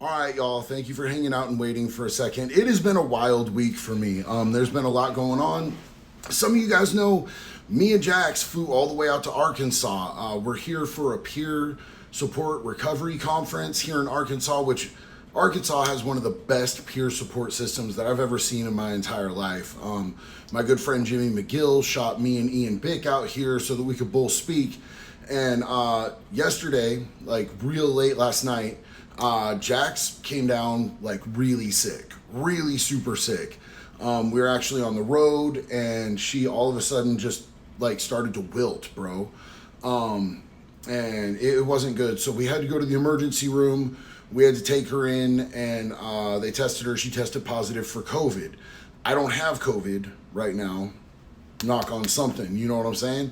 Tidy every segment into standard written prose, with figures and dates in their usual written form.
All right, y'all. Thank you for hanging out and waiting for a second. It has been a wild week for me. There's been a lot going on. Some of you guys know me and Jax flew all the way out to Arkansas. We're here for a peer support recovery conference here in Arkansas, which Arkansas has one of the best peer support systems that I've ever seen in my entire life. My good friend Jimmy McGill shot me and Ian Bick out here so that we could both speak. And yesterday, like real late last night, Jax came down like really sick, really super sick. We were actually on the road and she all of a sudden just like started to wilt, bro. And it wasn't good. So we had to go to the emergency room. We had to take her in and they tested her. She tested positive for COVID. I don't have COVID right now. Knock on something, you know what I'm saying?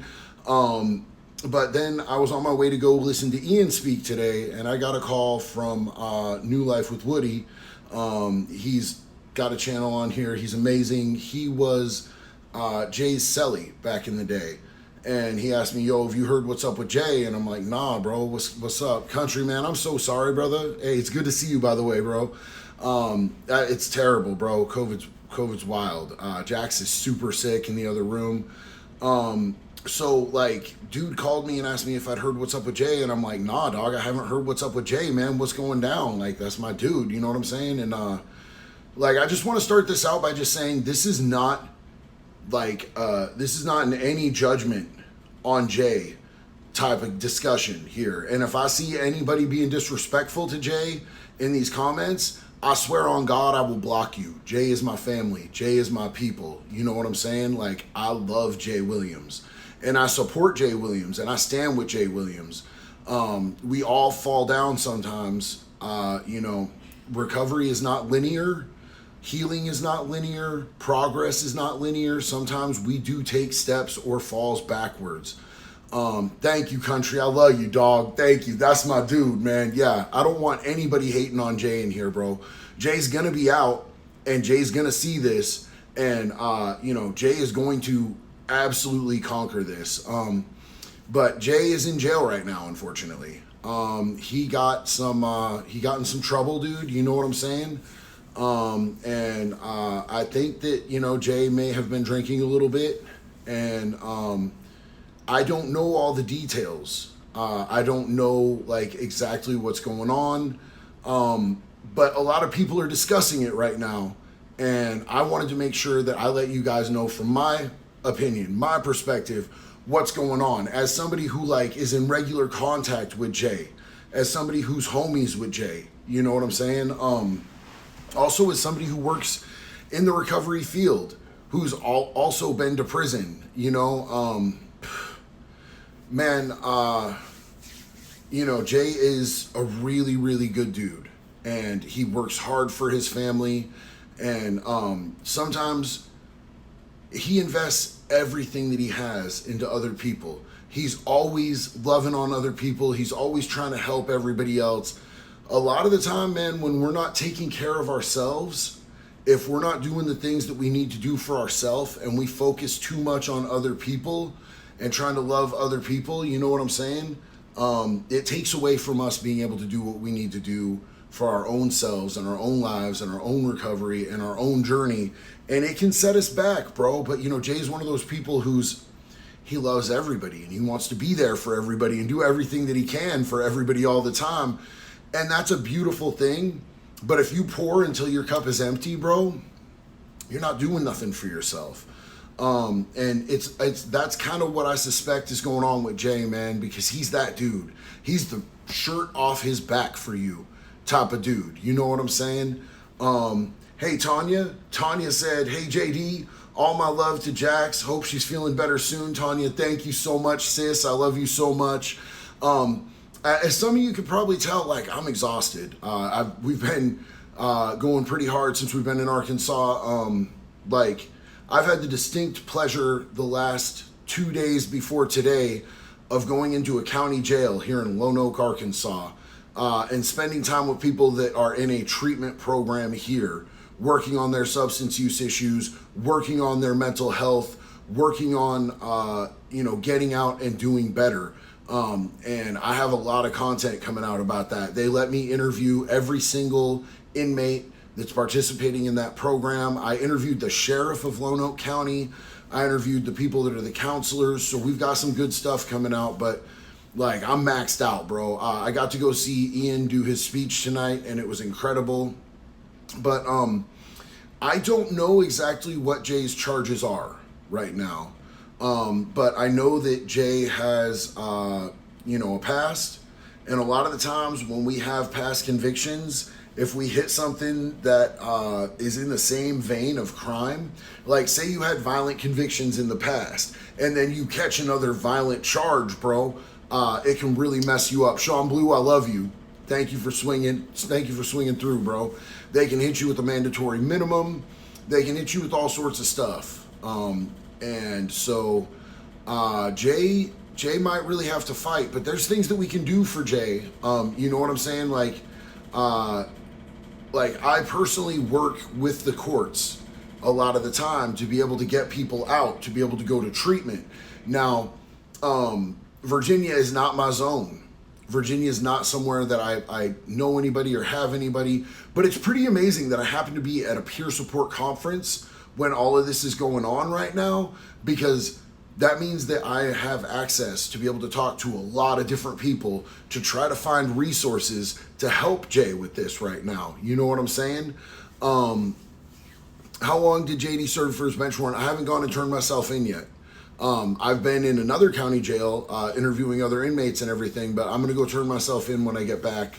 But then I was on my way to go listen to Ian speak today, and I got a call from New Life with Woody. He's got a channel on here. He's amazing. He was Jay's celly back in the day. And he asked me, yo, have you heard what's up with Jay? And I'm like, nah, bro, what's up? Country, man, I'm so sorry, brother. Hey, it's good to see you, by the way, bro. It's terrible, bro. COVID's wild. Jax is super sick in the other room. So, like, dude called me and asked me if I'd heard what's up with Jay, and I'm like, nah, dog, I haven't heard what's up with Jay, man. What's going down? Like, that's my dude, you know what I'm saying? And, like, I just want to start this out by just saying this is not, like, this is not in any judgment on Jay type of discussion here. And if I see anybody being disrespectful to Jay in these comments, I swear on God, I will block you. Jay is my family. Jay is my people. You know what I'm saying? Like, I love Jay Williams. And I support Jay Williams, and I stand with Jay Williams. We all fall down sometimes. Recovery is not linear. Healing is not linear. Progress is not linear. Sometimes we do take steps or falls backwards. Thank you, country. I love you, dog. Thank you. That's my dude, man. Yeah, I don't want anybody hating on Jay in here, bro. Jay's going to be out, and Jay's going to see this, and, Jay is going to absolutely conquer this. But Jay is in jail right now, unfortunately. He got in some trouble, dude. You know what I'm saying? I think that, Jay may have been drinking a little bit, and I don't know all the details. I don't know like exactly what's going on. But a lot of people are discussing it right now, and I wanted to make sure that I let you guys know from my opinion, my perspective, what's going on as somebody who like is in regular contact with Jay, as somebody who's homies with Jay, you know what I'm saying? Also as somebody who works in the recovery field, who's also been to prison, Jay is a really, really good dude, and he works hard for his family, and sometimes he invests everything that he has into other people. He's always loving on other people. He's always trying to help everybody else. A lot of the time, man, when we're not taking care of ourselves, if we're not doing the things that we need to do for ourselves and we focus too much on other people and trying to love other people, you know what I'm saying? It takes away from us being able to do what we need to do for our own selves and our own lives and our own recovery and our own journey. And it can set us back, bro. But, Jay's one of those people he loves everybody and he wants to be there for everybody and do everything that he can for everybody all the time. And that's a beautiful thing. But if you pour until your cup is empty, bro, you're not doing nothing for yourself. And that's kind of what I suspect is going on with Jay, man, because he's that dude. He's the shirt off his back for you type of dude. You know what I'm saying? Hey, Tanya. Tanya said, hey, JD, all my love to Jax. Hope she's feeling better soon. Tanya, thank you so much, sis. I love you so much. As some of you could probably tell, like, I'm exhausted. We've been going pretty hard since we've been in Arkansas. I've had the distinct pleasure the last 2 days before today of going into a county jail here in Lone Oak, Arkansas, and spending time with people that are in a treatment program here, working on their substance use issues, working on their mental health, working on, getting out and doing better. And I have a lot of content coming out about that. They let me interview every single inmate that's participating in that program. I interviewed the sheriff of Lonoke County. I interviewed the people that are the counselors. So we've got some good stuff coming out, but like, I'm maxed out, bro. I got to go see Ian do his speech tonight, and it was incredible. But I don't know exactly what Jay's charges are right now. But I know that Jay has, a past. And a lot of the times when we have past convictions, if we hit something that is in the same vein of crime, like say you had violent convictions in the past, and then you catch another violent charge, bro, it can really mess you up. Sean Blue, I love you. Thank you for swinging. Thank you for swinging through, bro. They can hit you with a mandatory minimum. They can hit you with all sorts of stuff. And so Jay might really have to fight, but there's things that we can do for Jay. You know what I'm saying? Like I personally work with the courts a lot of the time to be able to get people out, to be able to go to treatment. Now, Virginia is not my zone. Virginia is not somewhere that I know anybody or have anybody, but it's pretty amazing that I happen to be at a peer support conference when all of this is going on right now, because that means that I have access to be able to talk to a lot of different people to try to find resources to help Jay with this right now. You know what I'm saying? How long did JD serve for his bench warrant? I haven't gone and turned myself in yet. I've been in another county jail interviewing other inmates and everything, but I'm going to go turn myself in when I get back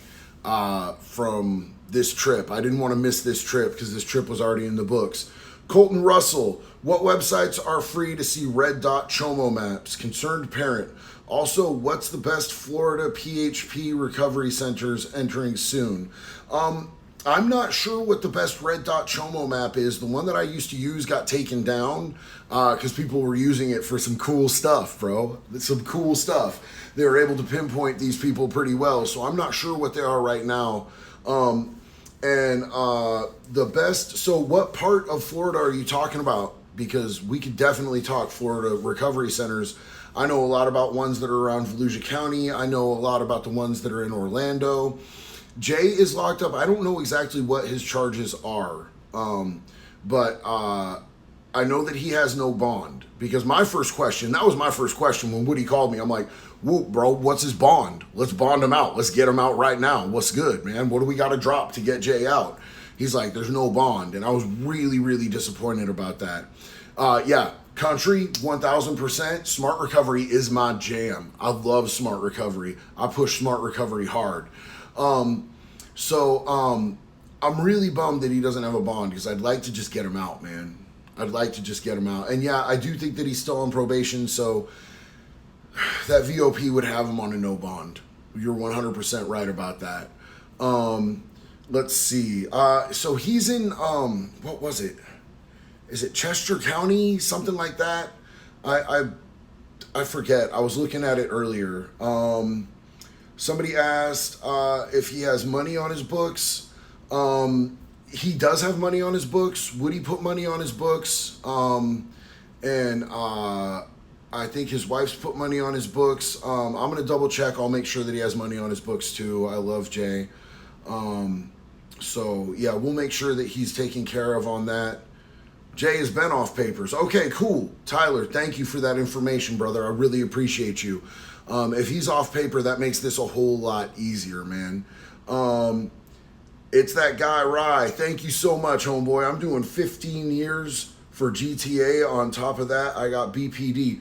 from this trip. I didn't want to miss this trip because this trip was already in the books. Colton Russell, what websites are free to see red dot chomo maps? Concerned parent. Also, what's the best Florida PHP recovery centers entering soon? I'm not sure what the best red dot chomo map is. The one that I used to use got taken down because people were using it for some cool stuff, bro. Some cool stuff. They were able to pinpoint these people pretty well, so I'm not sure what they are right now. The best, so what part of Florida are you talking about? Because we could definitely talk Florida recovery centers. I know a lot about ones that are around Volusia County. I know a lot about the ones that are in Orlando. Jay is locked up. I don't know exactly what his charges are, but I know that he has no bond. Because that was my first question when Woody called me. I'm like, whoop, bro, what's his bond? Let's bond him out. Let's get him out right now. What's good, man? What do we got to drop to get Jay out? He's like, there's no bond. And I was really, really disappointed about that. Yeah, country, 1000%. Smart recovery is my jam. I love smart recovery. I push smart recovery hard. I'm really bummed that he doesn't have a bond because I'd like to just get him out, man. I'd like to just get him out. And yeah, I do think that he's still on probation, so that VOP would have him on a no bond. You're 100% right about that. Let's see. So he's in, what was it? Is it Chester County? Something like that? I forget. I was looking at it earlier. Somebody asked if he has money on his books. He does have money on his books. Would he put money on his books? I think his wife's put money on his books. I'm going to double check. I'll make sure that he has money on his books too. I love Jay. So yeah, we'll make sure that he's taken care of on that. Jay has been off papers. Okay, cool. Tyler, thank you for that information, brother. I really appreciate you. If he's off paper, that makes this a whole lot easier, man. It's that guy, Rye. Thank you so much, homeboy. I'm doing 15 years for GTA. On top of that, I got BPD.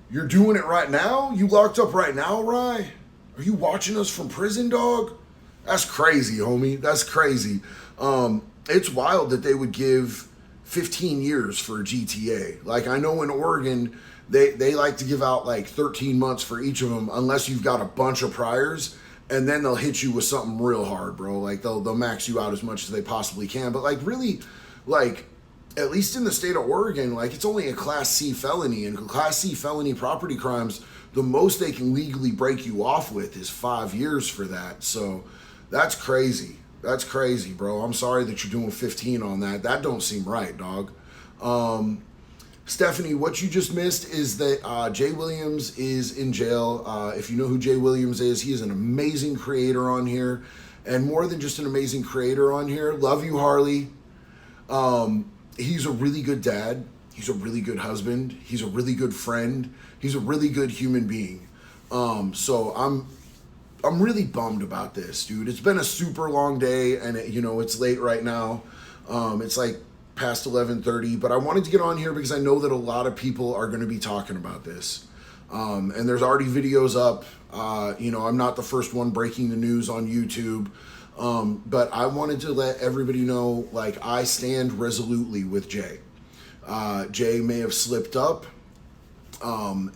You're doing it right now? You locked up right now, Rye? Are you watching us from prison, dog? That's crazy, homie. That's crazy. It's wild that they would give 15 years for a GTA. Like, I know in Oregon, they like to give out like 13 months for each of them unless you've got a bunch of priors, and then they'll hit you with something real hard, bro. Like, they'll max you out as much as they possibly can. But, like, really, like, at least in the state of Oregon, like, it's only a Class C felony, and Class C felony property crimes, the most they can legally break you off with is 5 years for that. So that's crazy. That's crazy, bro. I'm sorry that you're doing 15 on that. That don't seem right, dog. Stephanie, what you just missed is that Jay Williams is in jail. If you know who Jay Williams is, he is an amazing creator on here. And more than just an amazing creator on here, love you, Harley. He's a really good dad. He's a really good husband. He's a really good friend. He's a really good human being. So I'm really bummed about this, dude. It's been a super long day, and it's late right now. It's like past 11:30, but I wanted to get on here because I know that a lot of people are going to be talking about this. And there's already videos up. I'm not the first one breaking the news on YouTube. But I wanted to let everybody know, like, I stand resolutely with Jay. Jay may have slipped up. I'm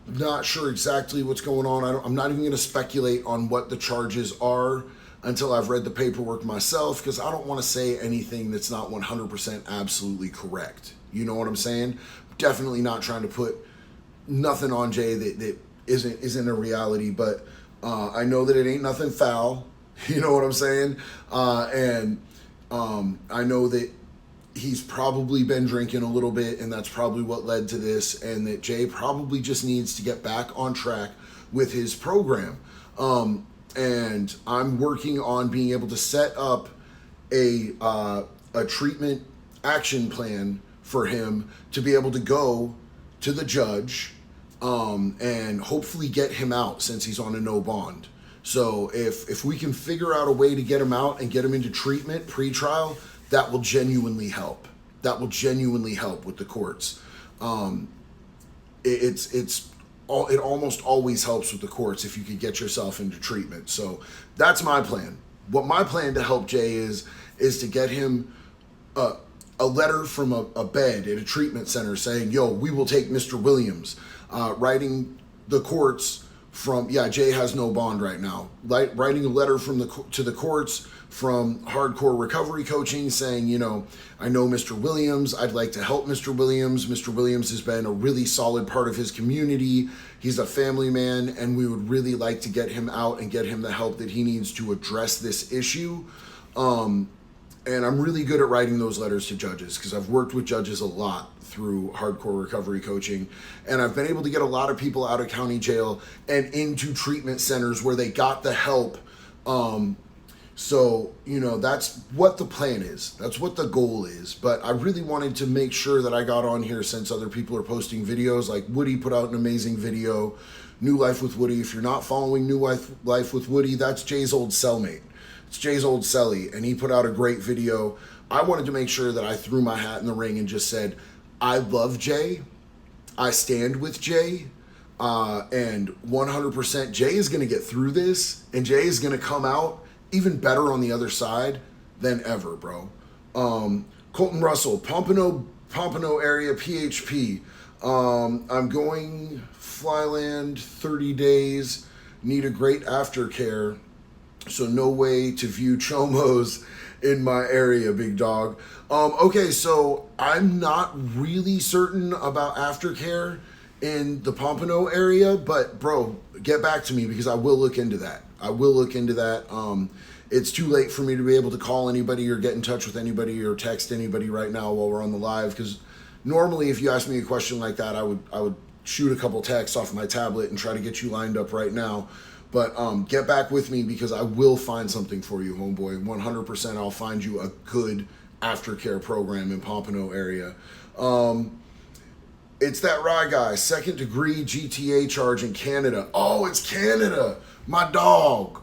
not sure exactly what's going on. I'm not even going to speculate on what the charges are until I've read the paperwork myself, because I don't want to say anything that's not 100% absolutely correct. You know what I'm saying? Definitely not trying to put nothing on Jay that isn't a reality, but I know that it ain't nothing foul. You know what I'm saying? I know that he's probably been drinking a little bit, and that's probably what led to this, and that Jay probably just needs to get back on track with his program. And I'm working on being able to set up a treatment action plan for him to be able to go to the judge and hopefully get him out, since he's on a no bond. So if we can figure out a way to get him out and get him into treatment pre-trial, that will genuinely help. That will genuinely help with the courts. It almost always helps with the courts if you could get yourself into treatment. So that's my plan. What my plan to help Jay is to get him a letter from a bed at a treatment center saying, yo, we will take Mr. Williams. Writing the courts from, Jay has no bond right now. Writing a letter to the courts from Hardcore Recovery Coaching saying, I know Mr. Williams. I'd like to help Mr. Williams. Mr. Williams has been a really solid part of his community. He's a family man, and we would really like to get him out and get him the help that he needs to address this issue. And I'm really good at writing those letters to judges, because I've worked with judges a lot through Hardcore Recovery Coaching, and I've been able to get a lot of people out of county jail and into treatment centers where they got the help. So, that's what the plan is. That's what the goal is. But I really wanted to make sure that I got on here, since other people are posting videos. Like Woody put out an amazing video, New Life with Woody. If you're not following New Life with Woody, that's Jay's old cellmate. It's Jay's old cellie, and he put out a great video. I wanted to make sure that I threw my hat in the ring and just said, I love Jay. I stand with Jay. And 100% Jay is going to get through this, and Jay is going to come out even better on the other side than ever, bro. Colton Russell, Pompano area, PHP. I'm going Flyland 30 days, need a great aftercare, so no way to view chomos in my area, big dog. Okay, so I'm not really certain about aftercare in the Pompano area, but bro, get back to me, because I will look into that. It's too late for me to be able to call anybody or get in touch with anybody or text anybody right now while we're on the live, because normally if you ask me a question like that, I would shoot a couple texts off my tablet and try to get you lined up right now. But get back with me, because I will find something for you, homeboy. 100% I'll find you a good aftercare program in Pompano area. It's that Rye guy, 2nd degree GTA charge in Canada. Oh, it's Canada. My dog,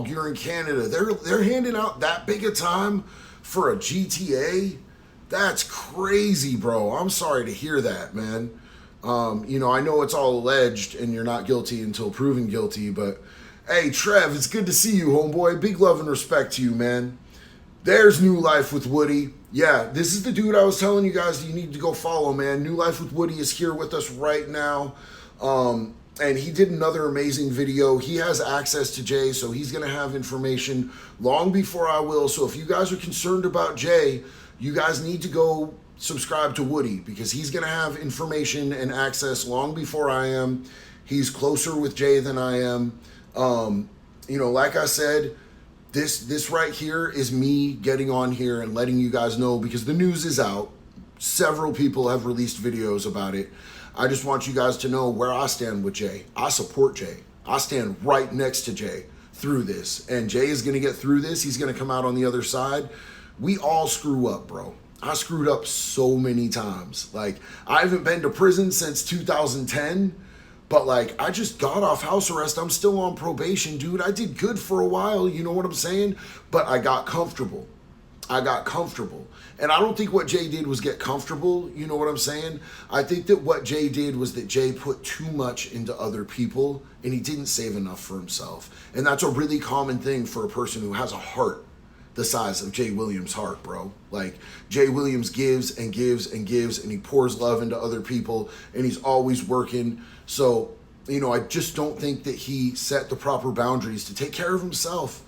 you're in Canada. They're handing out that big a time for a GTA? That's crazy, bro. I'm sorry to hear that, man. I know it's all alleged and you're not guilty until proven guilty, but hey, Trev, it's good to see you, homeboy. Big love and respect to you, man. There's New Life with Woody. Yeah, this is the dude I was telling you guys you need to go follow, man. New Life with Woody is here with us right now. And he did another amazing video. He has access to Jay, so he's going to have information long before I will. So if you guys are concerned about Jay, you guys need to go subscribe to Woody, because he's going to have information and access long before I am. He's closer with Jay than I am. Like I said, this right here is me getting on here and letting you guys know, because the news is out. Several people have released videos about it. I just want you guys to know where I stand with Jay. I support Jay. I stand right next to Jay through this. And Jay is going to get through this. He's going to come out on the other side. We all screw up, bro. I screwed up so many times. Like, I haven't been to prison since 2010, but like, I just got off house arrest. I'm still on probation, dude. I did good for a while, you know what I'm saying? But I got comfortable. And I don't think what Jay did was get comfortable, you know what I'm saying? I think that what Jay did was that Jay put too much into other people and he didn't save enough for himself. And that's a really common thing for a person who has a heart the size of Jay Williams' heart, bro. Like, Jay Williams gives and gives and gives, and he pours love into other people, and he's always working. So, you know, I just don't think that he set the proper boundaries to take care of himself.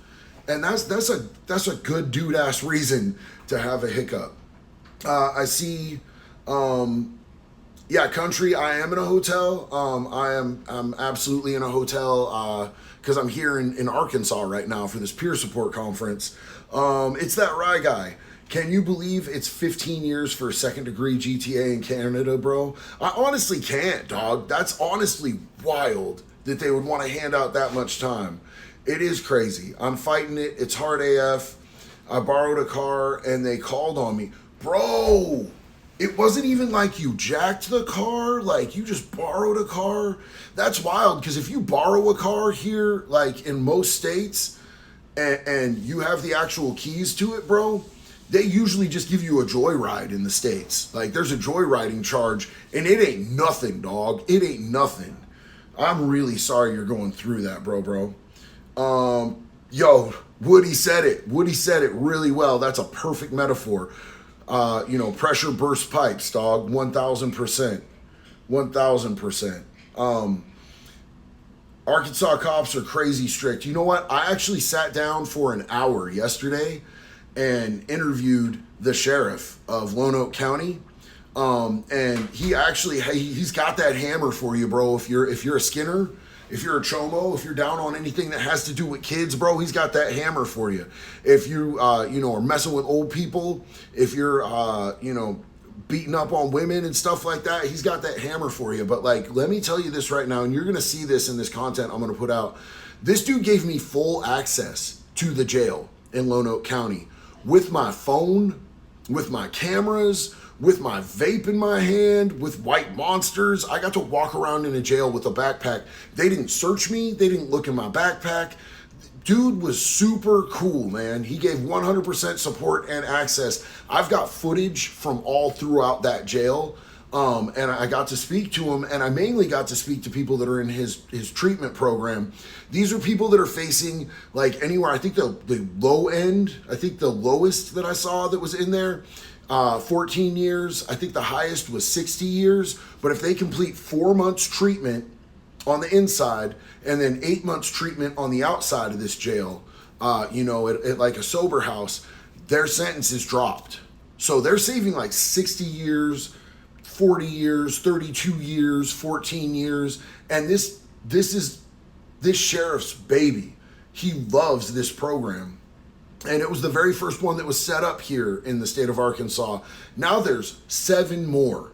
And that's a good dude-ass reason to have a hiccup. I see, country, I am in a hotel. I'm absolutely in a hotel because I'm here in Arkansas right now for this peer support conference. It's that Rye guy. Can you believe it's 15 years for second degree GTA in Canada, bro? I honestly can't, dog. That's honestly wild that they would want to hand out that much time. It is crazy. I'm fighting it. It's hard AF. I borrowed a car and they called on me. Bro, it wasn't even like you jacked the car. Like, you just borrowed a car. That's wild, because if you borrow a car here, like in most states, and you have the actual keys to it, bro, they usually just give you a joyride in the States. Like, there's a joyriding charge, and it ain't nothing, dog. It ain't nothing. I'm really sorry you're going through that, bro. Woody said it. Woody said it really well. That's a perfect metaphor. Pressure burst pipes, dog. 1,000%. 1,000%. Arkansas cops are crazy strict. You know what? I actually sat down for an hour yesterday and interviewed the sheriff of Lonoke County. And he's got that hammer for you, bro. If you're a Skinner, if you're a Chomo, if you're down on anything that has to do with kids, bro, he's got that hammer for you. If you, are messing with old people, if you're, beating up on women and stuff like that, he's got that hammer for you. But like, let me tell you this right now, and you're going to see this in this content I'm going to put out. This dude gave me full access to the jail in Lonoke County with my phone, with my cameras, with my vape in my hand, with white monsters. I got to walk around in a jail with a backpack. They didn't search me. They didn't look in my backpack. Dude was super cool, man. He gave 100% support and access. I've got footage from all throughout that jail, and I got to speak to him, and I mainly got to speak to people that are in his treatment program. These are people that are facing, like, anywhere. I think the low end, I think the lowest that I saw that was in there, 14 years. I think the highest was 60 years. But if they complete 4 months treatment on the inside and then 8 months treatment on the outside of this jail, at like a sober house, their sentence is dropped. So they're saving like 60 years, 40 years, 32 years, 14 years. And this is this sheriff's baby. He loves this program. And it was the very first one that was set up here in the state of Arkansas. Now there's 7 more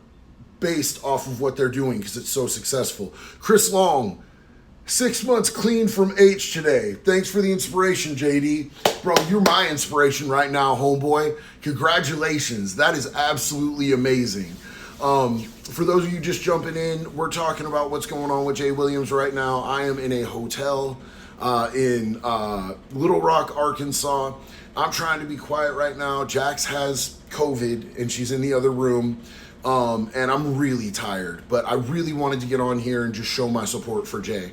based off of what they're doing because it's so successful. Chris Long, 6 months clean from H today. Thanks for the inspiration, JD. Bro, you're my inspiration right now, homeboy. Congratulations. That is absolutely amazing. For those of you just jumping in, we're talking about what's going on with Jay Williams right now. I am in a hotel in Little Rock, Arkansas. I'm trying to be quiet right now. Jax has COVID and she's in the other room. And I'm really tired, but I really wanted to get on here and just show my support for Jay.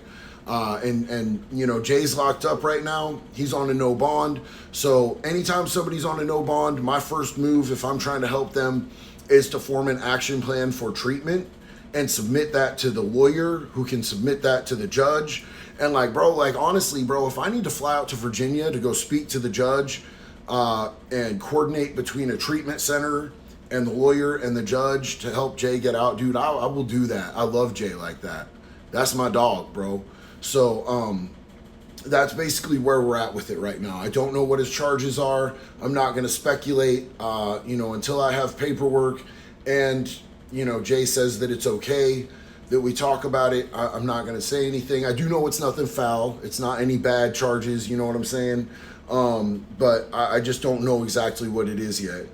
Jay's locked up right now. He's on a no bond. So anytime somebody's on a no bond, my first move, if I'm trying to help them, is to form an action plan for treatment and submit that to the lawyer who can submit that to the judge. And honestly, bro, if I need to fly out to Virginia to go speak to the judge and coordinate between a treatment center and the lawyer and the judge to help Jay get out, dude, I will do that. I love Jay like that. That's my dog, bro. So that's basically where we're at with it right now. I don't know what his charges are. I'm not going to speculate, until I have paperwork And, Jay says that it's okay that we talk about it. I'm not going to say anything. I do know it's nothing foul. It's not any bad charges, you know what I'm saying? But I just don't know exactly what it is yet.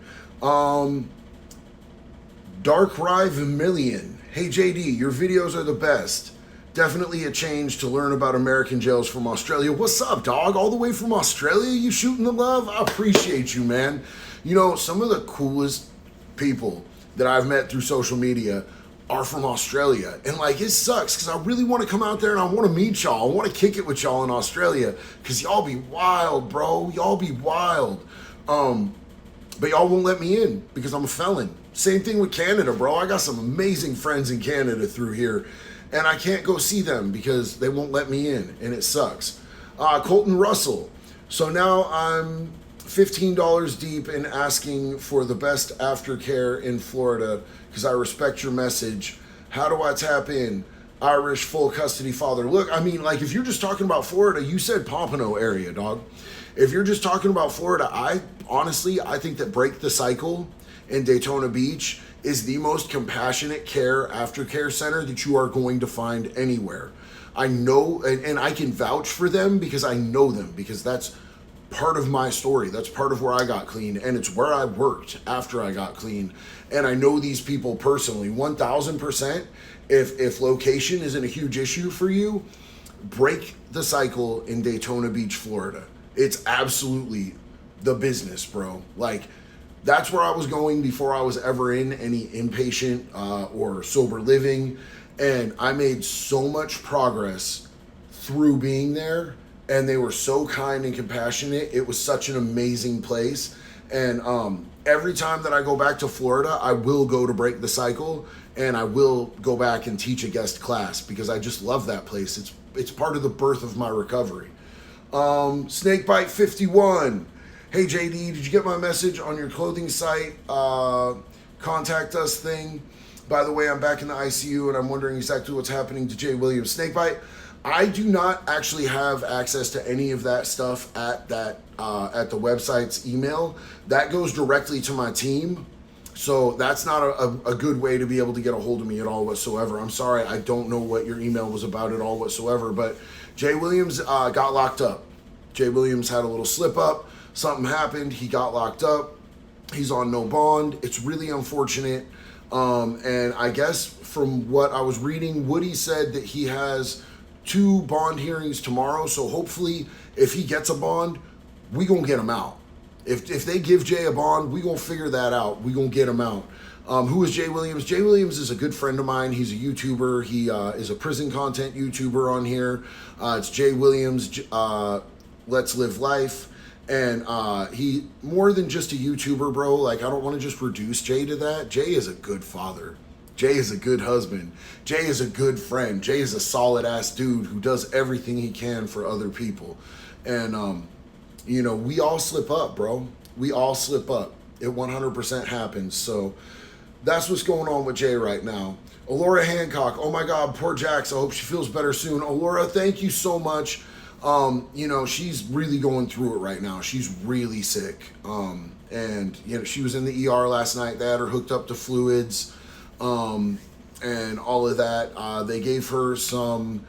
Dark Rye Vermilion. Hey JD, your videos are the best. Definitely a change to learn about American jails from Australia. What's up, dog? All the way from Australia, you shooting the love? I appreciate you, man. Some of the coolest people that I've met through social media are from Australia. And it sucks because I really want to come out there and I want to meet y'all. I want to kick it with y'all in Australia because y'all be wild, bro. Y'all be wild. But y'all won't let me in because I'm a felon. Same thing with Canada, bro. I got some amazing friends in Canada through here. And I can't go see them because they won't let me in, and it sucks. Colton Russell. So now I'm $15 deep in asking for the best aftercare in Florida because I respect your message. How do I tap in? Irish full custody father. Look, if you're just talking about Florida, you said Pompano area, dog. If you're just talking about Florida, I think that Break the Cycle in Daytona Beach is the most compassionate care aftercare center that you are going to find anywhere. I know, and I can vouch for them because I know them, because that's part of my story. That's part of where I got clean, and it's where I worked after I got clean. And I know these people personally, 1000%. If location isn't a huge issue for you, Break the Cycle in Daytona Beach, Florida. It's absolutely the business, bro. That's where I was going before I was ever in any inpatient or sober living. And I made so much progress through being there. And they were so kind and compassionate. It was such an amazing place. And every time that I go back to Florida, I will go to Break the Cycle. And I will go back and teach a guest class because I just love that place. It's part of the birth of my recovery. Snakebite 51. Hey JD, did you get my message on your clothing site? Contact us thing. By the way, I'm back in the ICU and I'm wondering exactly what's happening to Jay Williams. Snakebite, I do not actually have access to any of that stuff at the website's email. That goes directly to my team. So that's not a good way to be able to get a hold of me at all whatsoever. I'm sorry, I don't know what your email was about at all whatsoever, but Jay Williams got locked up. Jay Williams had a little slip up. Something happened. He got locked up. He's on no bond. It's really unfortunate. And I guess from what I was reading, Woody said that he has 2 bond hearings tomorrow. So hopefully if he gets a bond, we gonna get him out. If they give Jay a bond, we gonna figure that out. We gonna get him out. Who is Jay Williams? Jay Williams is a good friend of mine. He's a YouTuber. He is a prison content YouTuber on here. It's Jay Williams, Let's Live Life. And he, more than just a YouTuber, bro, I don't want to just reduce Jay to that. Jay is a good father. Jay is a good husband. Jay is a good friend. Jay is a solid ass dude who does everything he can for other people. And, we all slip up, bro. We all slip up. It 100% happens. So that's what's going on with Jay right now. Alora Hancock, oh my God, poor Jax. I hope she feels better soon. Alora, thank you so much. She's really going through it right now. She's really sick. And she was in the ER last night. They had her hooked up to fluids, and all of that. They gave her some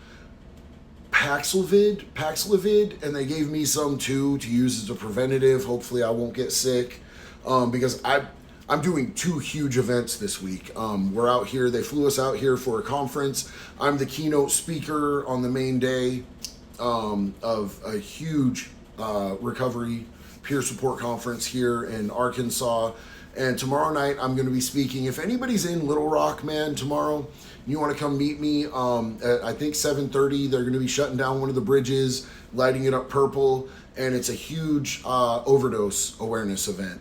Paxlovid, and they gave me some too to use as a preventative. Hopefully I won't get sick, because I'm doing 2 huge events this week. We're out here. They flew us out here for a conference. I'm the keynote speaker on the main day of a huge recovery peer support conference here in Arkansas. And tomorrow night I'm going to be speaking. If anybody's in Little Rock, man, tomorrow, you want to come meet me at I think 7:30. They're going to be shutting down one of the bridges, lighting it up purple, and it's a huge overdose awareness event.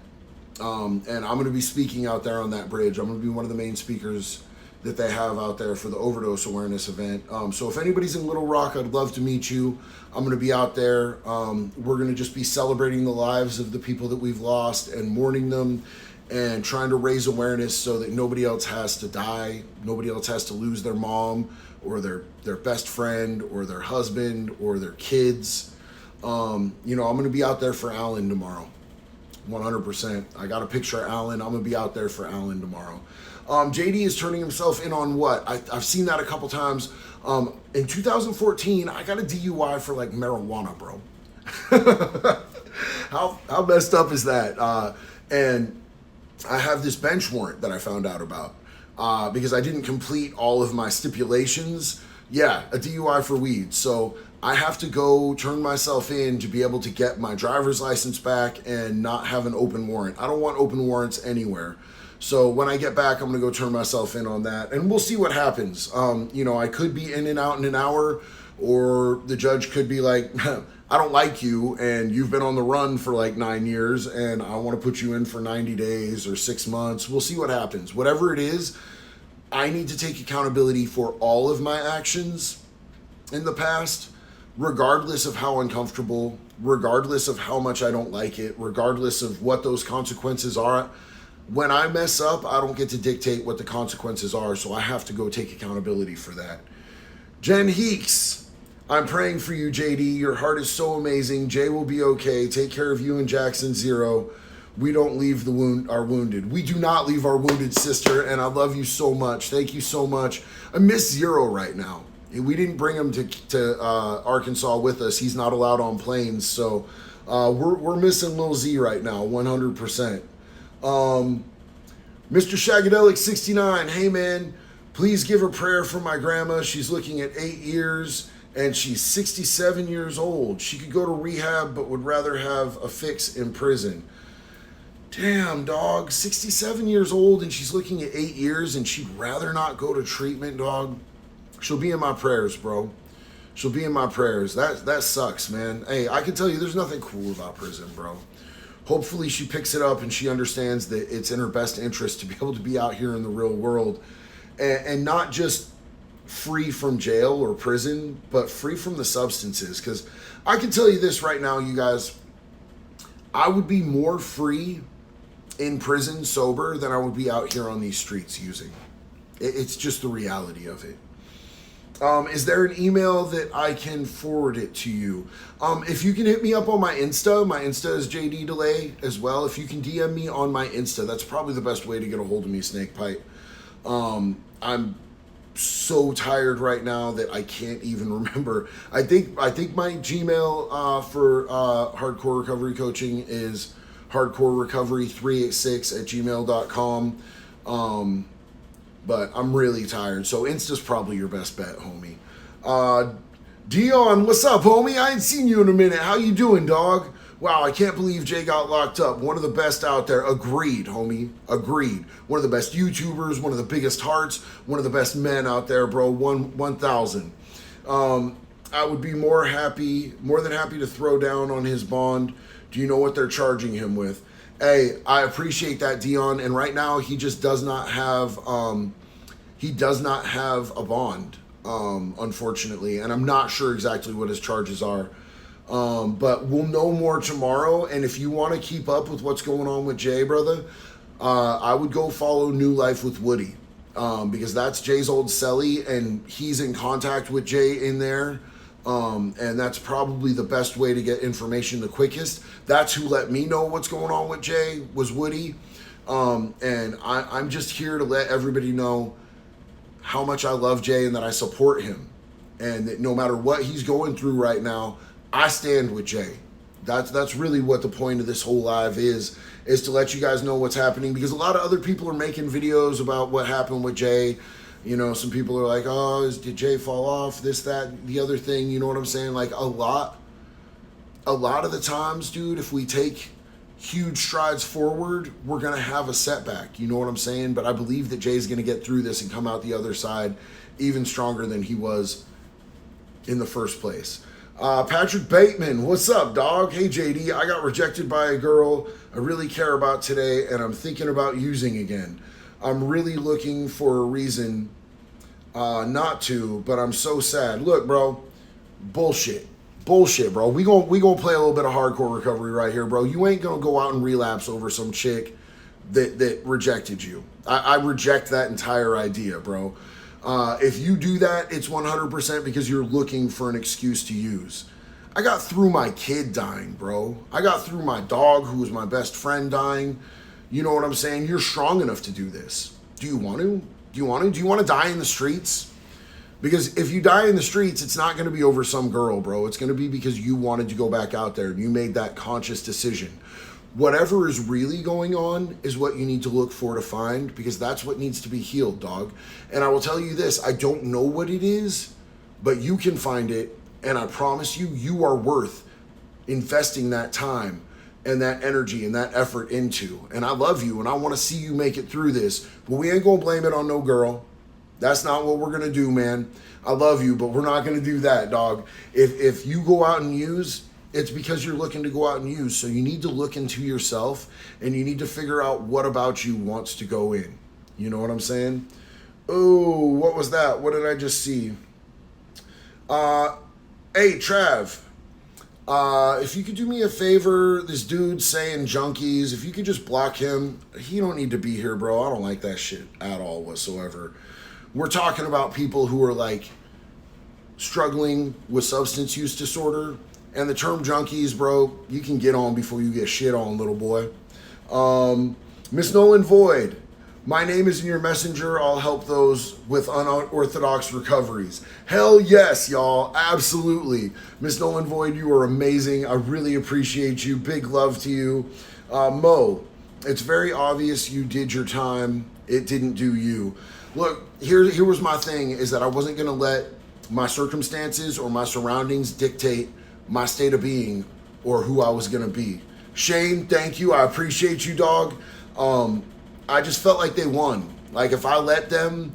And I'm going to be speaking out there on that bridge. I'm going to be one of the main speakers that they have out there for the overdose awareness event. So if anybody's in Little Rock, I'd love to meet you. I'm going to be out there. We're going to just be celebrating the lives of the people that we've lost and mourning them and trying to raise awareness so that nobody else has to die. Nobody else has to lose their mom or their best friend or their husband or their kids. I'm going to be out there for Alan tomorrow. 100%. I got a picture of Alan. I'm going to be out there for Alan tomorrow. JD is turning himself in on what? I've seen that a couple times. In 2014, I got a DUI for like marijuana, bro. How messed up is that? And I have this bench warrant that I found out about because I didn't complete all of my stipulations. Yeah, a DUI for weed. So I have to go turn myself in to be able to get my driver's license back and not have an open warrant. I don't want open warrants anywhere. So when I get back, I'm going to go turn myself in on that, and we'll see what happens. I could be in and out in an hour, or the judge could be like, I don't like you, and you've been on the run for like 9 years, and I want to put you in for 90 days or 6 months. We'll see what happens. Whatever it is, I need to take accountability for all of my actions in the past, regardless of how uncomfortable, regardless of how much I don't like it, regardless of what those consequences are. When I mess up, I don't get to dictate what the consequences are, so I have to go take accountability for that. Jen Heeks, I'm praying for you, JD. Your heart is so amazing. Jay will be okay. Take care of you and Jackson Zero. We don't leave our wounded. We do not leave our wounded, sister, and I love you so much. Thank you so much. I miss Zero right now. We didn't bring him to Arkansas with us. He's not allowed on planes, so we're missing Lil Z right now, 100%. Mr. Shagadelic 69, hey man, please give a prayer for my grandma. She's looking at 8 years and she's 67 years old. She could go to rehab but would rather have a fix in prison. Damn, dog, 67 years old and she's looking at 8 years and she'd rather not go to treatment, dog. She'll be in my prayers, bro. She'll be in my prayers. That sucks, man. Hey, I can tell you there's nothing cool about prison, bro. Hopefully she picks it up and she understands that it's in her best interest to be able to be out here in the real world and not just free from jail or prison, but free from the substances. Because I can tell you this right now, you guys, I would be more free in prison sober than I would be out here on these streets using. It's just the reality of it. Is there an email that I can forward it to you? If you can hit me up on my Insta is JD Delay as well. If you can DM me on my Insta, that's probably the best way to get a hold of me, Snakepipe. I'm so tired right now that I can't even remember. I think my Gmail for Hardcore Recovery Coaching is hardcorerecovery386@gmail.com. But I'm really tired, so Insta's probably your best bet, homie. Dion, what's up, homie? I ain't seen you in a minute. How you doing, dog? Wow, I can't believe Jay got locked up. One of the best out there. Agreed, homie. Agreed. One of the best YouTubers, one of the biggest hearts, one of the best men out there, bro. 1,000. I would be more than happy to throw down on his bond. Do you know what they're charging him with? Hey, I appreciate that, Dion. And right now, he just does not have a bond, unfortunately. And I'm not sure exactly what his charges are. But we'll know more tomorrow. And if you want to keep up with what's going on with Jay, brother, I would go follow New Life with Woody, because that's Jay's old celly, and he's in contact with Jay in there. And that's probably the best way to get information the quickest. That's who let me know what's going on with Jay, was Woody. And I'm just here to let everybody know how much I love Jay and that I support him. And that no matter what he's going through right now, I stand with Jay. That's really what the point of this whole live is to let you guys know what's happening, because a lot of other people are making videos about what happened with Jay. You know, some people are like, oh, did Jay fall off? This, that, the other thing. You know what I'm saying? Like a lot of the times, dude, if we take huge strides forward, we're going to have a setback. You know what I'm saying? But I believe that Jay's going to get through this and come out the other side even stronger than he was in the first place. Patrick Bateman, what's up, dog? Hey, JD, I got rejected by a girl I really care about today, and I'm thinking about using again. I'm really looking for a reason not to, but I'm so sad. Look, bro, bullshit, bro. We gonna play a little bit of hardcore recovery right here, bro. You ain't gonna go out and relapse over some chick that rejected you. I reject that entire idea, bro. If you do that, it's 100% because you're looking for an excuse to use. I got through my kid dying, bro. I got through my dog, who was my best friend, dying. You know what I'm saying? You're strong enough to do this. Do you want to? Do you want to? Do you want to die in the streets? Because if you die in the streets, it's not going to be over some girl, bro. It's going to be because you wanted to go back out there and you made that conscious decision. Whatever is really going on is what you need to look for to find, because that's what needs to be healed, dog. And I will tell you this, I don't know what it is, but you can find it. And I promise you, you are worth investing that time and that energy and that effort into. And I love you and I want to see you make it through this, but we ain't going to blame it on no girl. That's not what we're going to do, man. I love you, but we're not going to do that, dog. If you go out and use, it's because you're looking to go out and use. So you need to look into yourself and you need to figure out what about you wants to go in. You know what I'm saying? Oh, what was that? What did I just see? Hey, Trav. If you could do me a favor, this dude saying junkies, if you could just block him. He don't need to be here, bro. I don't like that shit at all whatsoever. We're talking about people who are like struggling with substance use disorder, and the term junkies, bro, you can get on before you get shit on, little boy. Miss Nolan Void, my name is in your messenger. I'll help those with unorthodox recoveries. Hell yes, y'all. Absolutely. Miss Nolan Void, you are amazing. I really appreciate you. Big love to you. Mo, it's very obvious you did your time. It didn't do you. Look, here was my thing, is that I wasn't going to let my circumstances or my surroundings dictate my state of being or who I was going to be. Shane, thank you. I appreciate you, dog. I just felt like they won. Like if I let them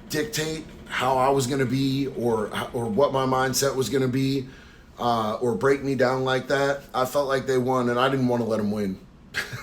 dictate how I was going to be or what my mindset was going to be or break me down like that, I felt like they won and I didn't want to let them win.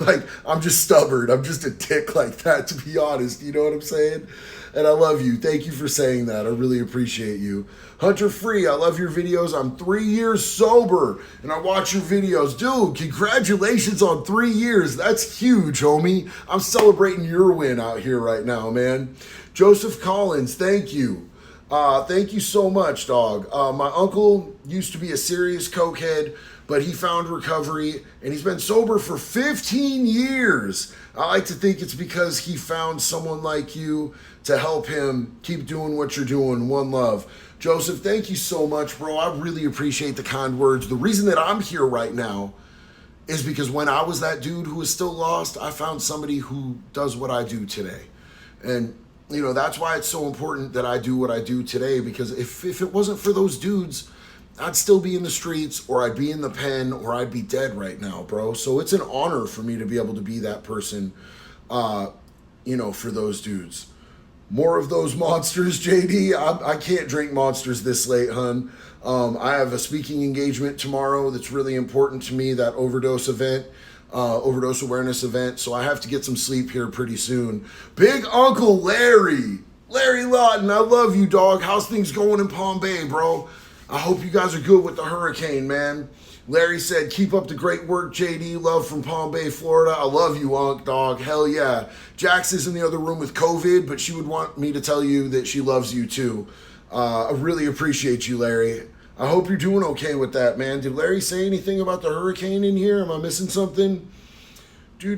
Like, I'm just stubborn. I'm just a dick like that, to be honest. You know what I'm saying? And I love you. Thank you for saying that. I really appreciate you. Hunter Free, I love your videos. I'm 3 years sober, and I watch your videos. Dude, congratulations on 3 years. That's huge, homie. I'm celebrating your win out here right now, man. Joseph Collins, thank you. Thank you so much, dog. My uncle used to be a serious cokehead, but he found recovery, and he's been sober for 15 years. I like to think it's because he found someone like you to help him keep doing what you're doing. One love. Joseph, thank you so much, bro. I really appreciate the kind words. The reason that I'm here right now is because when I was that dude who was still lost, I found somebody who does what I do today. And, you know, that's why it's so important that I do what I do today, because if it wasn't for those dudes, I'd still be in the streets, or I'd be in the pen, or I'd be dead right now, bro. So it's an honor for me to be able to be that person, you know, for those dudes. More of those monsters, JD. I can't drink monsters this late, hun. I have a speaking engagement tomorrow that's really important to me, that overdose event, overdose awareness event. So I have to get some sleep here pretty soon. Big Uncle Larry Lawton, I love you, dog. How's things going in Palm Bay, bro? I hope you guys are good with the hurricane, man. Larry said, keep up the great work, JD. Love from Palm Bay, Florida. I love you, Unc, dog. Hell yeah. Jax is in the other room with COVID, but she would want me to tell you that she loves you too. I really appreciate you, Larry. I hope you're doing okay with that, man. Did Larry say anything about the hurricane in here? Am I missing something? No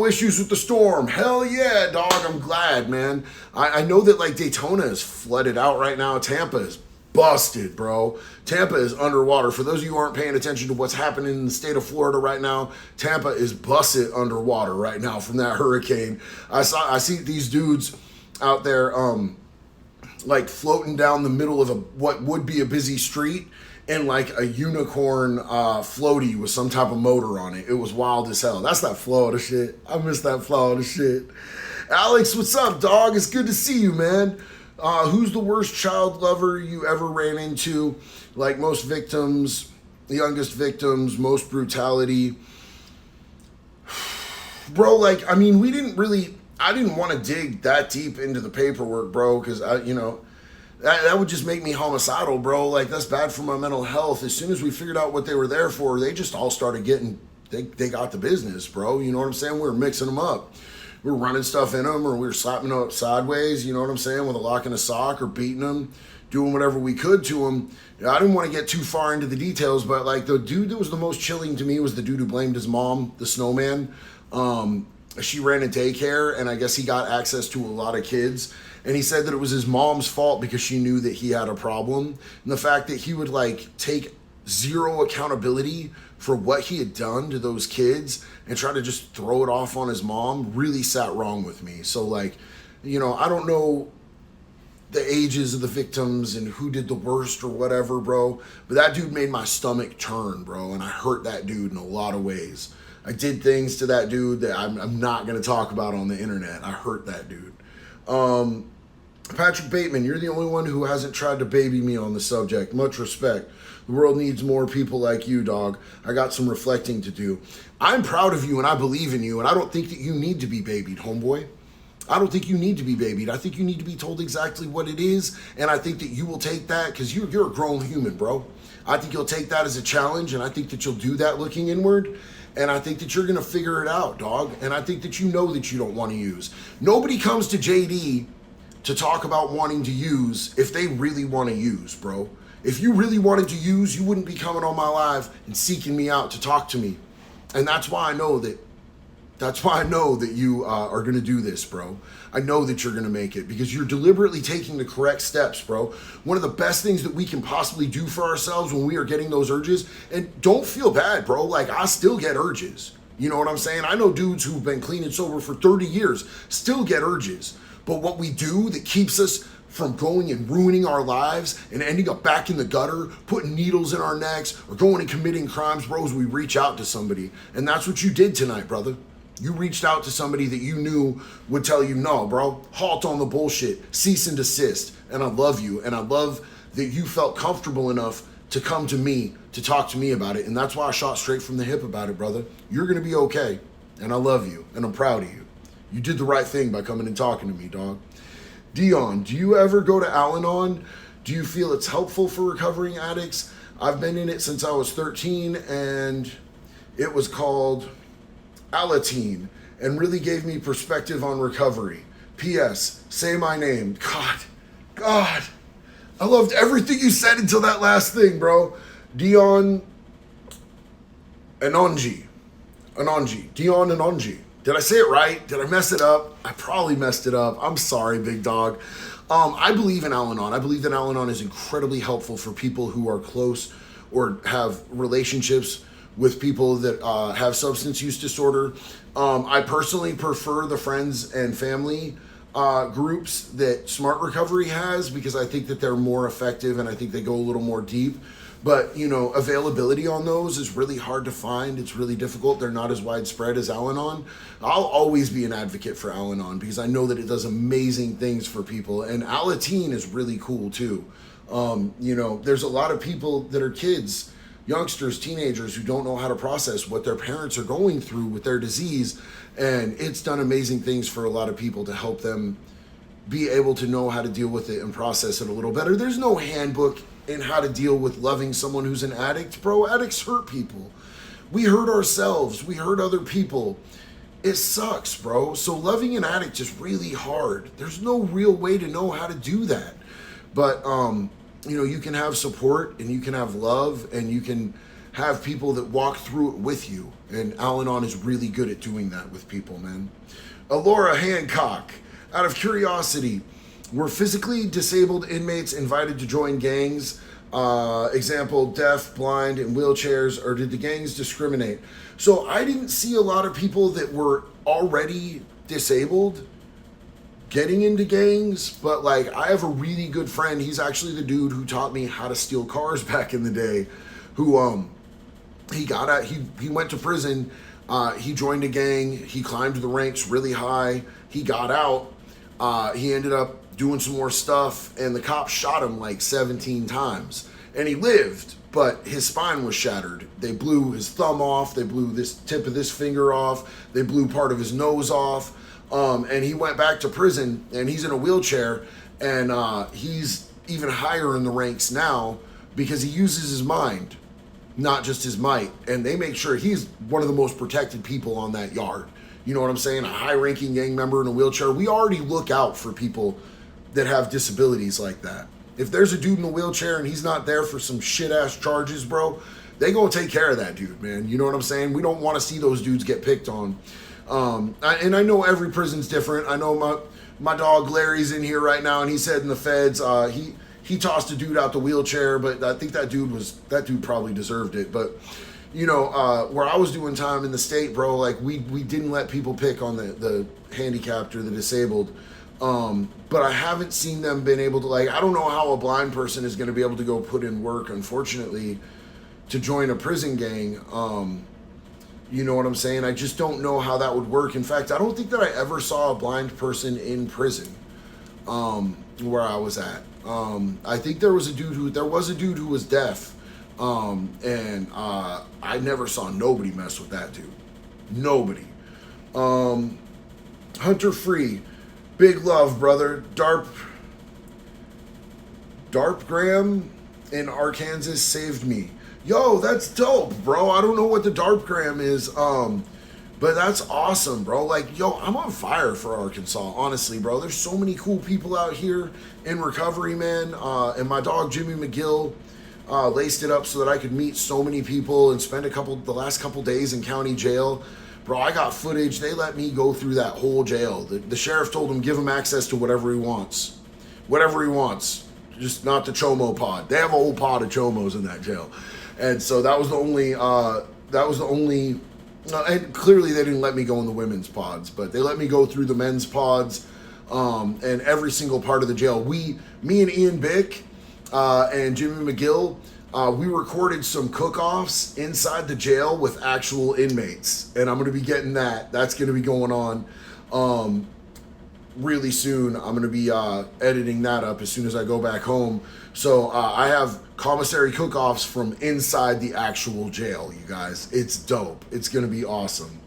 issues with the storm. Hell yeah, dog. I'm glad, man. I know that like Daytona is flooded out right now. Tampa is busted, bro. Tampa is underwater. For those of you who aren't paying attention to what's happening in the state of Florida right now, Tampa is busted underwater right now from that hurricane. I see these dudes out there like floating down the middle of what would be a busy street, and like a unicorn floaty with some type of motor on it. It was wild as hell. That's that Florida shit. I miss that Florida shit. Alex, what's up, dog? It's good to see you, man. Who's the worst child lover you ever ran into? Like most victims, the youngest victims, most brutality. Bro, like, I mean, I didn't want to dig that deep into the paperwork, bro, because that would just make me homicidal, bro. Like, that's bad for my mental health. As soon as we figured out what they were there for, they just all started they got the business, bro. You know what I'm saying? We were mixing them up. We were running stuff in them, or we were slapping them up sideways, you know what I'm saying, with a lock and a sock, or beating them. doing whatever we could to him. I didn't want to get too far into the details, but like the dude that was the most chilling to me was the dude who blamed his mom, the snowman. She ran a daycare, and I guess he got access to a lot of kids. And he said that it was his mom's fault because she knew that he had a problem. And the fact that he would like take zero accountability for what he had done to those kids and try to just throw it off on his mom really sat wrong with me. So like, I don't know the ages of the victims and who did the worst or whatever, bro. But that dude made my stomach turn, bro. And I hurt that dude in a lot of ways. I did things to that dude that I'm not going to talk about on the internet. I hurt that dude. Patrick Bateman, you're the only one who hasn't tried to baby me on the subject. Much respect. The world needs more people like you, dog. I got some reflecting to do. I'm proud of you and I believe in you, and I don't think that you need to be babied, homeboy. I don't think you need to be babied. I think you need to be told exactly what it is, and I think that you will take that because you're a grown human, bro. I think you'll take that as a challenge, and I think that you'll do that looking inward, and I think that you're going to figure it out, dog, and I think that you know that you don't want to use. Nobody comes to JD to talk about wanting to use if they really want to use, bro. If you really wanted to use, you wouldn't be coming on my live and seeking me out to talk to me, and that's why I know that you are going to do this, bro. I know that you're going to make it because you're deliberately taking the correct steps, bro. One of the best things that we can possibly do for ourselves when we are getting those urges, and don't feel bad, bro. Like, I still get urges. You know what I'm saying? I know dudes who've been clean and sober for 30 years still get urges. But what we do that keeps us from going and ruining our lives and ending up back in the gutter, putting needles in our necks, or going and committing crimes, bro, is we reach out to somebody. And that's what you did tonight, brother. You reached out to somebody that you knew would tell you, no, bro, halt on the bullshit, cease and desist. And I love you. And I love that you felt comfortable enough to come to me, to talk to me about it. And that's why I shot straight from the hip about it, brother. You're going to be okay. And I love you. And I'm proud of you. You did the right thing by coming and talking to me, dog. Dion, do you ever go to Al-Anon? Do you feel it's helpful for recovering addicts? I've been in it since I was 13, and it was called Alateen, and really gave me perspective on recovery. P.S. Say my name. God. I loved everything you said until that last thing, bro. Dion Anonji. Dion Anonji. Did I say it right? Did I mess it up? I probably messed it up. I'm sorry, big dog. I believe in Al-Anon. I believe that Al-Anon is incredibly helpful for people who are close or have relationships with people that have substance use disorder. I personally prefer the friends and family groups that Smart Recovery has because I think that they're more effective and I think they go a little more deep. But, availability on those is really hard to find. It's really difficult. They're not as widespread as Al-Anon. I'll always be an advocate for Al-Anon because I know that it does amazing things for people. And Alateen is really cool too. There's a lot of people that are kids, youngsters, teenagers who don't know how to process what their parents are going through with their disease. And it's done amazing things for a lot of people to help them be able to know how to deal with it and process it a little better. There's no handbook in how to deal with loving someone who's an addict. Bro, addicts hurt people. We hurt ourselves. We hurt other people. It sucks, bro. So loving an addict is really hard. There's no real way to know how to do that. But, you can have support and you can have love and you can have people that walk through it with you. And Al-Anon is really good at doing that with people, man. Alora Hancock, out of curiosity, were physically disabled inmates invited to join gangs? Example, deaf, blind, and wheelchairs, or did the gangs discriminate? So I didn't see a lot of people that were already disabled getting into gangs, but I have a really good friend. He's actually the dude who taught me how to steal cars back in the day, who he got out, he went to prison, he joined a gang, he climbed the ranks really high, he got out, he ended up doing some more stuff, and the cops shot him 17 times. And he lived, but his spine was shattered. They blew his thumb off, they blew this tip of this finger off, they blew part of his nose off, and he went back to prison, and he's in a wheelchair, and he's even higher in the ranks now because he uses his mind, not just his might, and they make sure he's one of the most protected people on that yard. You know what I'm saying? A high-ranking gang member in a wheelchair. We already look out for people that have disabilities like that. If there's a dude in a wheelchair and he's not there for some shit ass charges, bro, they gonna take care of that dude, man. You know what I'm saying? We don't want to see those dudes get picked on. And I know every prison's different. I know my dog Larry's in here right now, and he said in the feds, he tossed a dude out the wheelchair, but I think that dude probably deserved it. But you know, where I was doing time in the state, bro, like we didn't let people pick on the handicapped or the disabled. But I haven't seen them been able to, like, I don't know how a blind person is going to be able to go put in work, unfortunately, to join a prison gang. You know what I'm saying? I just don't know how that would work. In fact, I don't think that I ever saw a blind person in prison, where I was at. I think there was a dude who was deaf. And I never saw nobody mess with that dude. Nobody. Hunter Free. Big love, brother. Darp Graham in Arkansas saved me. Yo, that's dope, bro. I don't know what the Darp Graham is, but that's awesome, bro. Like, yo, I'm on fire for Arkansas, honestly, bro. There's so many cool people out here in recovery, man. And my dog, Jimmy McGill, laced it up so that I could meet so many people and spend the last couple days in county jail. Bro, I got footage. They let me go through that whole jail. The sheriff told him, give him access to whatever he wants. Whatever he wants. Just not the Chomo pod. They have a whole pod of Chomos in that jail. And so that was the only, and clearly they didn't let me go in the women's pods, but they let me go through the men's pods, and every single part of the jail. Me and Ian Bick, and Jimmy McGill, we recorded some cook-offs inside the jail with actual inmates, and I'm going to be getting that. That's going to be going on really soon. I'm going to be editing that up as soon as I go back home. So I have commissary cook-offs from inside the actual jail, you guys. It's dope. It's going to be awesome.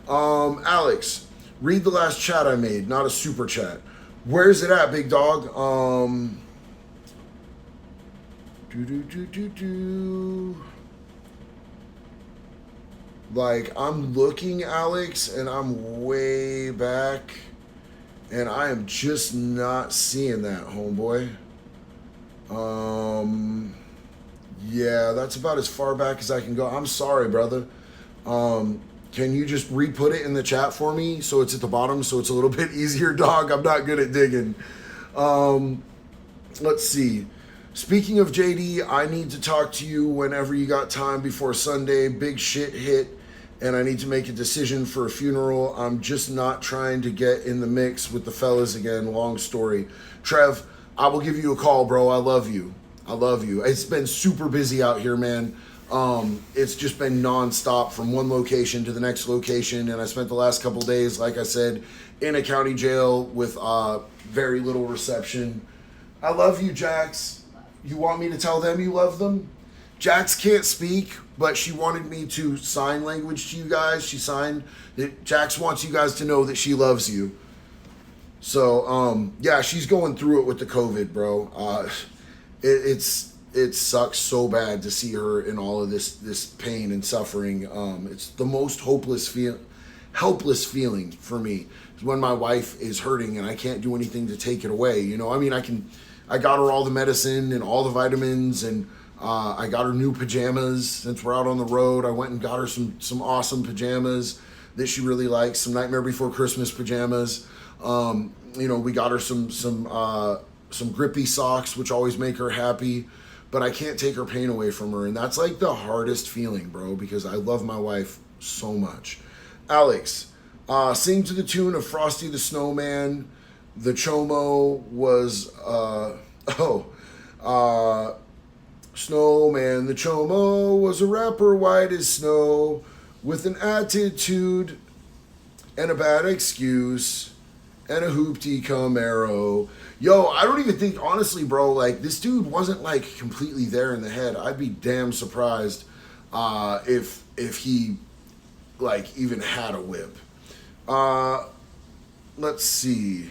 Alex, read the last chat I made, not a super chat. Where's it at, big dog? Like, I'm looking, Alex, and I'm way back, and I am just not seeing that, homeboy. Yeah, that's about as far back as I can go. I'm sorry, brother. Can you just re-put it in the chat for me so it's at the bottom so it's a little bit easier, dog? I'm not good at digging. Let's see. Speaking of JD, I need to talk to you whenever you got time before Sunday. Big shit hit, and I need to make a decision for a funeral. I'm just not trying to get in the mix with the fellas again. Long story. Trev, I will give you a call, bro. I love you. I love you. It's been super busy out here, man. It's just been nonstop from one location to the next location, and I spent the last couple days, like I said, in a county jail with very little reception. I love you, Jax. You want me to tell them you love them? Jax can't speak, but she wanted me to sign language to you guys. She signed that Jax wants you guys to know that she loves you. So, yeah, she's going through it with the COVID, bro. It sucks so bad to see her in all of this pain and suffering. It's the most helpless feeling for me is when my wife is hurting and I can't do anything to take it away. You know, I mean, I got her all the medicine and all the vitamins, and I got her new pajamas since we're out on the road. I went and got her some awesome pajamas that she really likes, some Nightmare Before Christmas pajamas. You know, we got her some grippy socks, which always make her happy. But I can't take her pain away from her, and that's like the hardest feeling, bro, because I love my wife so much. Alex, sing to the tune of Frosty the Snowman. The Chomo was, Snowman, the Chomo was a rapper white as snow with an attitude and a bad excuse and a hoopty Camaro. Yo, I don't even think, honestly, bro, like, this dude wasn't, like, completely there in the head. I'd be damn surprised if he, like, even had a whip. Let's see.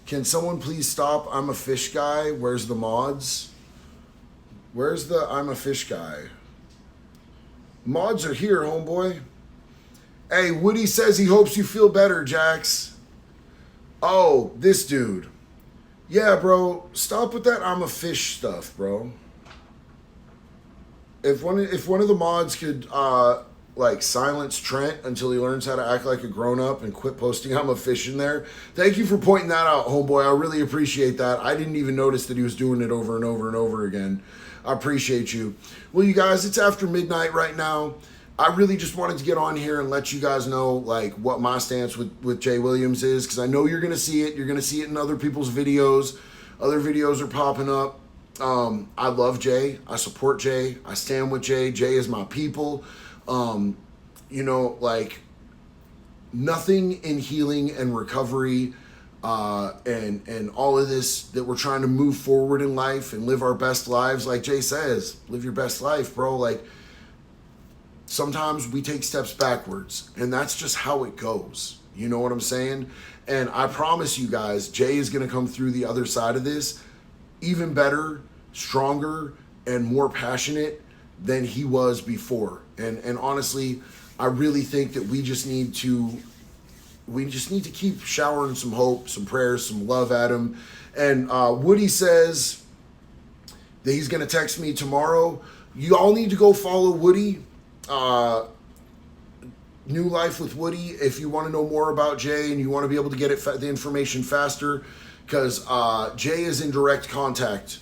Can someone please stop I'm a Fish Guy? Where's the mods? Where's the I'm a Fish Guy? Mods are here, homeboy. Hey, Woody says he hopes you feel better, Jax. Oh, this dude. Yeah, bro, stop with that I'm a fish stuff, bro. If one of the mods could like silence Trent until he learns how to act like a grown up and quit posting I'm a fish in there. Thank you for pointing that out, homeboy. I really appreciate that. I didn't even notice that he was doing it over and over and over again. I appreciate you. Well, you guys, it's after midnight right now. I really just wanted to get on here and let you guys know like what my stance with Jay Williams is, because I know you're gonna see it. You're gonna see it in other people's videos. Other videos are popping up. I love Jay. I support Jay. I stand with Jay. Jay is my people. Like nothing in healing and recovery and all of this that we're trying to move forward in life and live our best lives. Like Jay says, live your best life, bro. Like sometimes we take steps backwards, and that's just how it goes. You know what I'm saying? And I promise you guys, Jay is going to come through the other side of this even better, stronger, and more passionate than he was before. And honestly, I really think that we just need to keep showering some hope, some prayers, some love at him. And Woody says that he's going to text me tomorrow. You all need to go follow Woody. New Life with Woody, if you want to know more about Jay and you want to be able to get the information faster, because Jay is in direct contact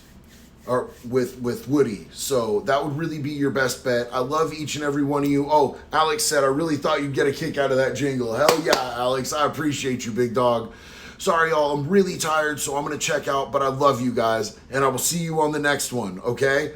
with Woody, so that would really be your best bet. I love each and every one of you. Oh, Alex said, I really thought you'd get a kick out of that jingle. Hell yeah, Alex, I appreciate you, big dog. Sorry, y'all, I'm really tired, so I'm going to check out, but I love you guys, and I will see you on the next one, okay?